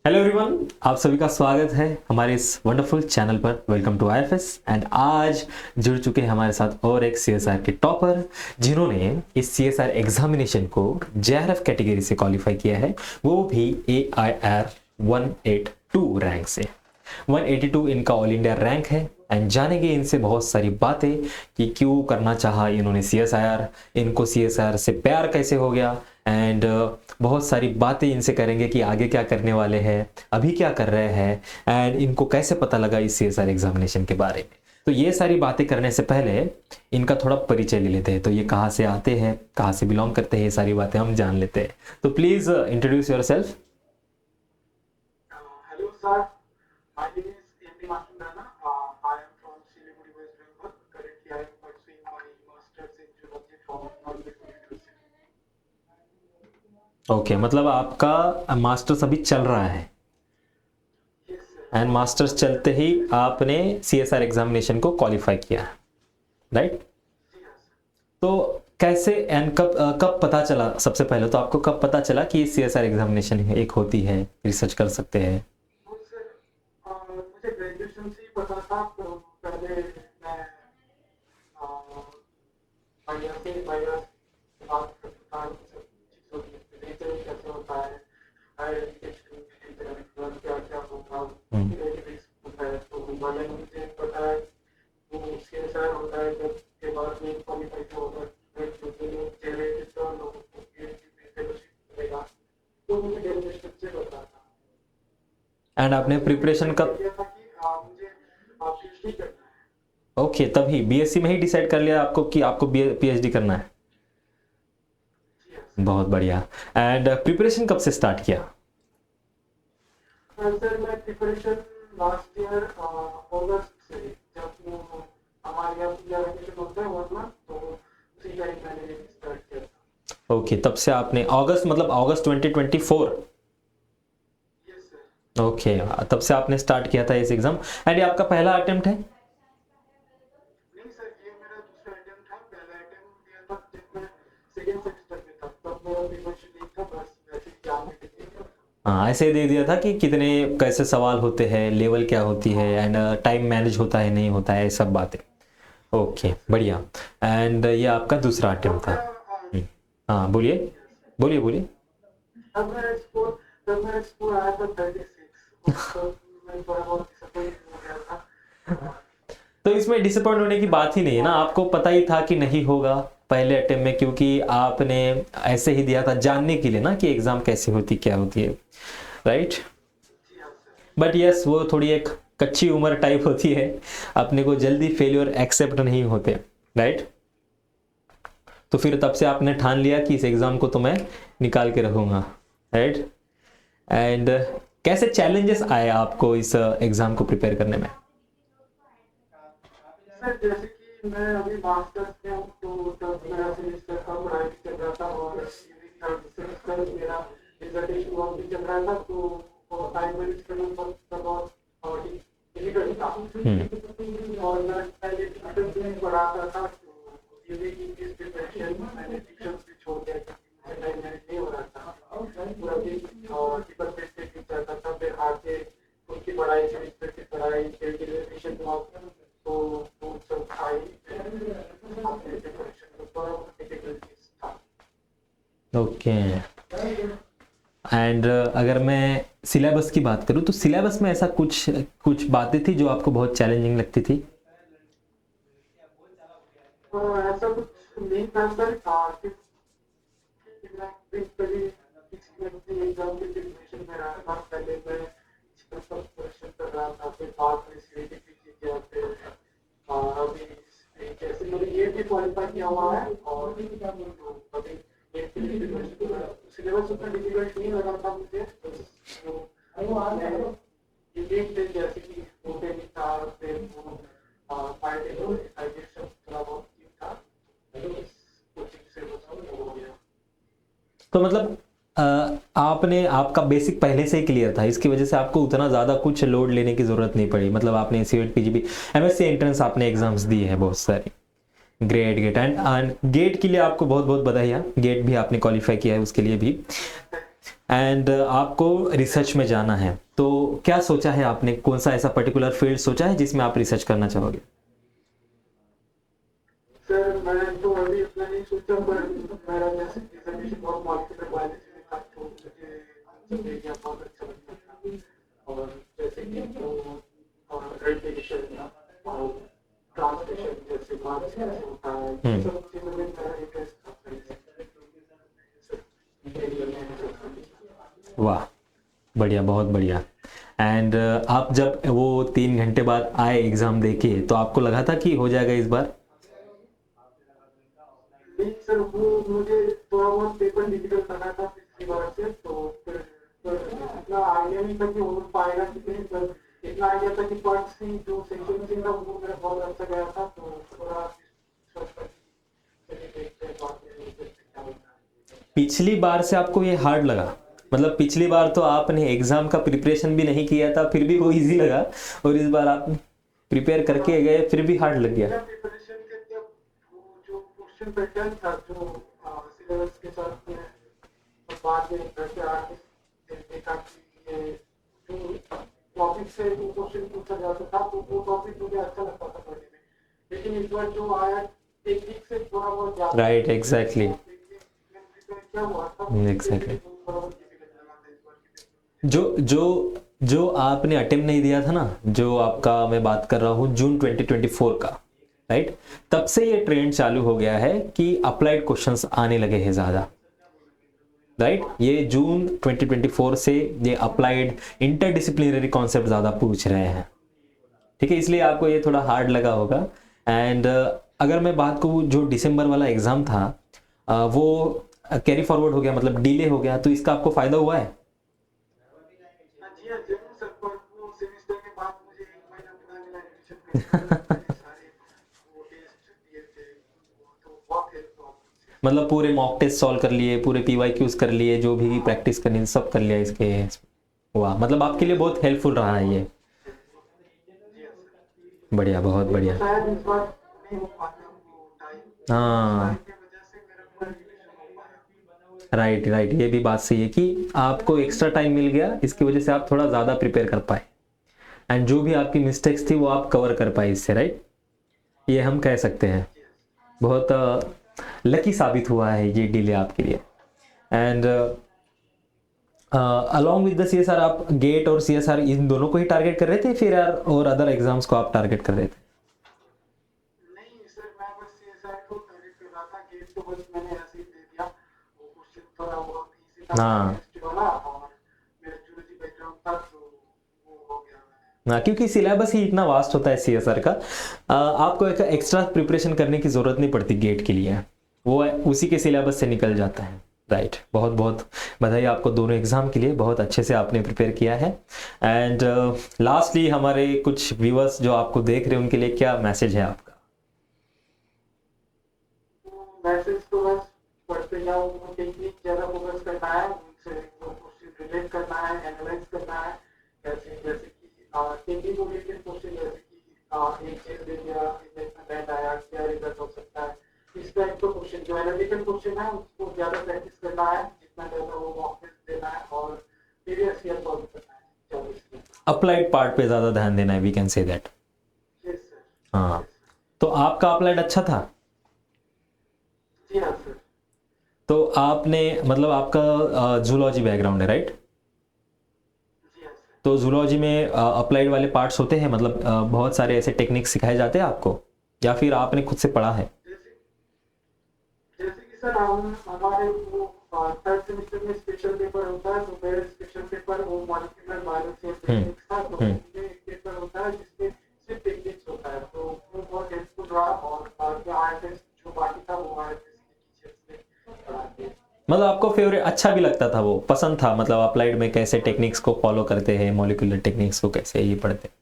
Hello everyone, आप सभी का स्वागत है हमारे इस वंडरफुल चैनल पर। Welcome to IFS. एंड आज जुड़ चुके हैं हमारे साथ और एक सीएसआर के टॉपर जिन्होंने इस सीएसआर एग्जामिनेशन को जेआरएफ कैटेगरी से क्वालिफाई किया है, वो भी AIR 182 रैंक से। 182 इनका ऑल इंडिया रैंक है। एंड जानेंगे इनसे बहुत सारी बातें कि क्यों करना चाहा इन्होंने सीएसआर, इनको सीएसआर से प्यार कैसे हो गया, एंड बहुत सारी बातें इनसे करेंगे कि आगे क्या करने वाले हैं, अभी क्या कर रहे हैं, एंड इनको कैसे पता लगा इस सीएसआर एग्जामिनेशन के बारे में। तो ये सारी बातें करने से पहले इनका थोड़ा परिचय ले लेते हैं। तो ये कहाँ से आते हैं, कहाँ से बिलोंग करते हैं, ये सारी बातें हम जान लेते हैं। तो please introduce your self. Hello, sir. My name is M.D. Masundana. I am from Siliguri, West Bengal. Currently, I am pursuing my master's in zoology from Northwestern University. Okay, मतलब आपका मास्टर्स अभी चल रहा है Yes, sir. एंड मास्टर्स चलते ही आपने CSR examination को qualify किया, राइट? Yes. तो कैसे एंड कब पता चला? सबसे पहले तो आपको कब पता चला कि सीएसआर एग्जामिनेशन एक होती है, रिसर्च कर सकते हैं? तो सर मुझे ग्रेजुएशन से ही पता था। तो पहले मैं भैया से बात करता था कि सब चीज़ों की नेचर कैसे होता है, हायर एजुकेशन क्या क्या होगा, होता है। तो मैंने मुझे पता है वो सीएसआर होता है, जब के बाद में क्वालिफाई होगा लोगों को फेलोशिप मिलेगा। तो मुझे ग्रेजुएशन से पता था। एंड आपने प्रिपरेशन कब? था कि मुझे पीएचडी करना है। ओके, तभी बीएससी में ही डिसाइड कर लिया आपको कि आपको पीएचडी करना है। Yes. बहुत बढ़िया। एंड प्रिपरेशन कब से स्टार्ट किया? सर मैं प्रिपरेशन लास्ट ईयर अगस्त से, जब हमारे यहाँ पूजा वैकेशन होता है 1 मंथ, तो उसी टाइम मैंने स्टार्ट किया था। ओके, तब से आपने अगस्त, मतलब अगस्त 2024। Yes sir. ओके, तब से आपने स्टार्ट किया था इस एग्जाम। एंड ये आपका पहला अटेम्प्ट है? नहीं सर, ये मेरा दूसरा अटेम्प्ट था। पहला अटेम्प्ट दिया था जब मैं सेकेंड सेमेस्टर में था, तब मेरा प्रिपरेशन नहीं था, बस वैसे ही एग्जाम में दिया। हाँ, ऐसे ही दे दिया था कि कितने कैसे सवाल होते हैं, लेवल क्या होती है, एंड टाइम मैनेज होता है नहीं होता है, सब बातें। ओके, बढ़िया। एंड ये आपका दूसरा अटेम्प्ट था। हाँ, बोलिए बोलिए बोलिए। तब मेरा स्कोर आया था 36। तो मैं थोड़ा बहुत डिसअपॉइंट हो गया था। तो इसमें डिसअपॉइंट होने की बात ही नहीं है ना, आपको पता ही था कि नहीं होगा पहले अटेम्प्ट में, क्योंकि आपने ऐसे ही दिया था जानने के लिए ना कि एग्जाम कैसे होती, क्या होती है, राइट? जी हाँ सर। बट यस, वो थोड़ी एक कच्ची उम्र टाइप होती है, अपने को जल्दी फेल्योर एक्सेप्ट नहीं होते, राइट? तो फिर तब से आपने ठान लिया कि इस एग्जाम को तो मैं निकाल के रखूंगा, राइट? एंड कैसे चैलेंजेस आए आपको इस एग्जाम को प्रिपेयर करने में? सर जैसे कि मैं अभी मास्टर्स में हूँ, तो तब मेरा सेमेस्टर का पढ़ाई भी चल रहा था, और थर्ड सेमेस्टर मेरा डिसर्टेशन वर्क भी चल रहा था। तो टाइम मैनेज करना बहुत डिफिकल्ट था। और मैं पहले ट्यूशन भी पढ़ाता था, तो ये भी इंग्लिश प्रिपरेशन मैंने ट्यूशन भी छोड़ दिया था, टाइम मैनेज नहीं हो रहा था। पूरा दिन और पेपर बेस पे भी जाता था, फिर आके उनकी पढ़ाई, सेमेस्टर की पढ़ाई, फिर रिविजन वॉक, तो वो सब खाई अपने प्रिपरेशन में थोड़ा डिफिकल्टीज था। ओके। एंड अगर मैं सिलेबस की बात करूँ तो सिलेबस में ऐसा कुछ कुछ बातें थी जो आपको बहुत चैलेंजिंग लगती थी? ऐसा कुछ नहीं था सर। मैं बेसिकली एग्जाम की प्रिपरेशन में रहा था। पहले मैं क्वेश्चन कर रहा था, फिर बाद में सीईटी किया, फिर अभी जैसे मैंने ये भी क्वालिफाई किया हुआ है। और अभी सिलेबस उतना डिफिकल्ट नहीं लगा था मुझे। तो ये जैसे कि होते भी था, फिर थोड़ा बहुत ठीक था, कोचिंग से हो गया। तो मतलब आपने, आपका बेसिक पहले से ही क्लियर था, इसकी वजह से आपको उतना ज़्यादा कुछ लोड लेने की ज़रूरत नहीं पड़ी। मतलब आपने सीयूईटी, पीजीबी, एमएससी एंट्रेंस आपने एग्जाम्स दिए हैं बहुत सारे। Great gate. एंड गेट के लिए आपको बहुत बहुत बधाई। गेट भी आपने क्वालिफाई किया है, उसके लिए भी। एंड आपको रिसर्च में जाना है, तो क्या सोचा है आपने, कौन सा ऐसा पर्टिकुलर फील्ड सोचा है जिसमें आप रिसर्च करना चाहोगे? सर मैंने तो अभी इतना नहीं सोचा, पर मेरा जैसे डिसर्टेशन बहुत मॉलिक्यूलर बायोलॉजी में था, तो मुझे आंसर एरिया बहुत अच्छा लगता था। और जैसे कि तो रेडिएशन और ट्रांसलेशन जैसे मार्क्स कैसे होता है, ये सब चीज़ों में मेरा इंटरेस्ट था। वाह, बढ़िया, बहुत बढ़िया। एंड आप जब वो 3 घंटे बाद आए एग्ज़ाम देके, तो आपको लगा था कि हो जाएगा इस बार? नहीं सर, वो मुझे थोड़ा बहुत पेपर डिफिकल्ट लगा था पिछली बार से, तो फिर इतना आइडिया नहीं था कि हो पाएगा कि नहीं, पर इतना आइडिया था कि पार्ट सी जो सेक्शन सी था वो मेरा बहुत अच्छा गया था, तो थोड़ा विश्वास था कि चलिए देखते हैं बाद में क्या होता है। पिछली बार से आपको ये हार्ड लगा? मतलब पिछली बार तो आपने एग्ज़ाम का प्रिपरेशन भी नहीं किया था, फिर भी वो इजी लगा, और इस बार आप प्रिपेयर करके गए फिर भी हार्ड लग गया? मेरा प्रिपरेशन करके वो जो क्वेश्चन पैटर्न था जो सिलेबस के साथ में, और बाद में घर पे आके देखा कि ये जो टॉपिक से जो क्वेश्चन पूछा जाता था, तो वो टॉपिक मुझे अच्छा लगता था पढ़ने में, लेकिन इस बार जो आया टेक्निक से थोड़ा बहुत ज्यादा, राइट, एग्जैक्टली, क्या हुआ था एग्जैक्टली। थोड़ा बहुत difficult लगा था इस बार की पेपर। जो जो जो आपने अटेम्प्ट नहीं दिया था ना, जो आपका मैं बात कर रहा हूँ जून 2024 का, राइट, तब से ये ट्रेंड चालू हो गया है कि अप्लाइड क्वेश्चंस आने लगे हैं ज़्यादा, राइट। ये जून 2024 से ये अप्लाइड इंटरडिसिप्लिनरी कॉन्सेप्ट ज़्यादा पूछ रहे हैं, ठीक है, इसलिए आपको ये थोड़ा हार्ड लगा होगा। एंड अगर मैं बात करूँ, जो दिसंबर वाला एग्ज़ाम था वो कैरी फॉरवर्ड हो गया, मतलब डिले हो गया, तो इसका आपको फ़ायदा हुआ है? जी हाँ, जरूर सर, पर वो सेमेस्टर के बाद मुझे 1 महीना मिला एडमिशन करने में, सारे वो टेस्ट दिए थे, वो तो बहुत हेल्प हुआ मुझे। मतलब पूरे मॉक टेस्ट सॉल्व कर लिए, पूरे PYQs कर लिए, जो भी प्रैक्टिस करनी थी सब कर लिया इसके? वाह, मतलब आपके लिए बहुत हेल्पफुल रहा है ये। बढ़िया, बहुत बढ़िया। शायद इस बार नहीं हो पाता वो टाइम, हाँ, की वजह से मेरा पूरा रिविजन हो पाया। राइट राइट, ये भी बात सही है कि आपको एक्स्ट्रा टाइम मिल गया, इसकी वजह से आप थोड़ा ज़्यादा प्रिपेयर कर पाए, एंड जो भी आपकी मिस्टेक्स थी वो आप कवर कर पाए इससे, राइट, ये हम कह सकते हैं। बहुत लकी साबित हुआ है ये डिले आपके लिए। And along with the CSR, आप गेट और CSR इन दोनों को ही टारगेट कर रहे थे, फिर यार और अदर एग्जाम्स को आप टारगेट कर रहे थे? नहीं सर, मैं बस सीएसआर को टारगेट कर रहा था, गेट तो बस मैंने ऐसे ही दे दिया, वो क्वेश्चन थोड़ा बहुत इजी था हाँ केमिस्ट्री वाला, और मेरा जूलॉजी बैकग्राउंड था, तो वो हो गया मैंने। हाँ, क्योंकि सिलेबस ही इतना वास्ट होता है CSR का, आपको एक एक्स्ट्रा प्रिपरेशन करने की ज़रूरत नहीं पड़ती गेट के लिए, वो उसी के सिलेबस से निकल जाता है, राइट। बहुत बहुत बधाई आपको दोनों एग्ज़ाम के लिए, बहुत अच्छे से आपने प्रिपेयर किया है। एंड लास्टली हमारे कुछ व्यूअर्स जो आपको देख रहे हैं उनके लिए क्या मैसेज है आपका? मैसेज तो बस पढ़ते जाओ, वो टेक्निक ज़्यादा फोकस करना है, उनसे वो क्वेश्चन रिलेट करना है, एनालाइज करना है, जैसे जैसे कि टेक्निक ओरिएंटेड क्वेश्चन, जैसे कि एक चीज दे दिया, इतना बैंड आया, क्या रिजल्ट हो सकता है, इस टाइप का क्वेश्चन जो एनालिटिकल क्वेश्चन है उसको ज़्यादा प्रैक्टिस करना है, जितना ज़्यादा वो मॉक टेस्ट देना है, और प्रीवियस ईयर सॉल्व करना है ज़्यादा इसमें। अप्लाइड पार्ट पे ज़्यादा ध्यान देना है, we can say that. Yes sir. हाँ, तो आपका अप्लाइड अच्छा था? जी हाँ सर। तो आपने, मतलब आपका जूलॉजी बैकग्राउंड है, राइट? जी हाँ सर। तो जूलॉजी में अप्लाइड वाले पार्ट्स होते हैं, मतलब बहुत सारे ऐसे टेक्निक्स सिखाए जाते हैं आपको, या फिर आपने खुद से पढ़ा है? जैसे जैसे कि सर हम हमारे वो थर्ड सेमेस्टर में स्पेशल पेपर होता है, तो मेरे स्पेशल पेपर वो मॉलिक्यूलर बायोलॉजी टेक्निक्स था, तो उसमें एक पेपर होता है जिसमें सिर्फ टेक्निक्स होता है, तो वो बहुत हेल्पफुल रहा, और जो आईएफएस जो बाकी था वो आईएफएस के टीचर्स ने पढ़ाते। मतलब आपको फेवरेट अच्छा भी लगता था, वो पसंद था, मतलब अप्लाइड में कैसे टेक्निक्स को फॉलो करते हैं, मॉलिक्यूलर टेक्निक्स को कैसे ये पढ़ते हैं?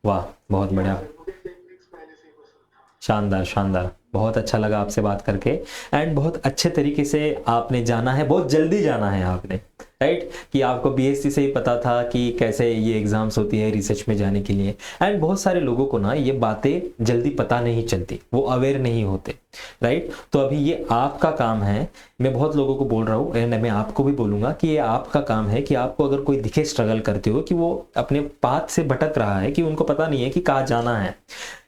वाह, बहुत बढ़िया, मुझे टेक्निक्स पहले से ही पसंद था। शानदार शानदार, बहुत अच्छा लगा आपसे बात करके, एंड बहुत अच्छे तरीके से आपने जाना है, बहुत जल्दी जाना है आपने, राइट, कि आपको बीएससी से ही पता था कि कैसे ये एग्जाम्स होती है रिसर्च में जाने के लिए। एंड बहुत सारे लोगों को ना ये बातें जल्दी पता नहीं चलती, वो अवेयर नहीं होते, राइट। तो अभी ये आपका काम है, मैं बहुत लोगों को बोल रहा हूँ एंड मैं आपको भी बोलूंगा कि ये आपका काम है कि आपको अगर कोई दिखे स्ट्रगल करते हो कि वो अपने पाथ से भटक रहा है, कि उनको पता नहीं है कि कहाँ जाना है,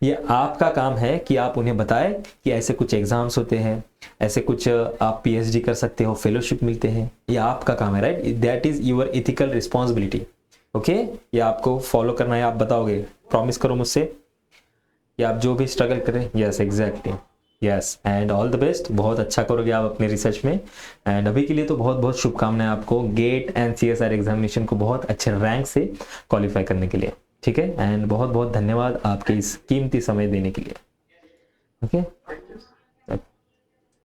ये आपका काम है कि आप उन्हें बताएं कि ऐसे कुछ एग्जाम्स होते हैं, ऐसे कुछ आप पीएचडी कर सकते हो, फेलोशिप मिलते हैं, ये आपका काम है, right. That is your ethical responsibility. Okay, ये आपको फॉलो करना है, आप बताओगे, प्रॉमिस करो मुझसे कि आप जो भी स्ट्रगल करें। Yes exactly, yes, and all the best, बहुत अच्छा करोगे आप अपने रिसर्च में। एंड अभी के लिए तो बहुत बहुत शुभकामनाएं आपको गेट एंड सीएसआर एग्जामिनेशन को बहुत अच्छे रैंक से क्वालिफाई करने के लिए, ठीक है। एंड बहुत बहुत धन्यवाद आपके इस कीमती समय देने के लिए। ओके। Thank you.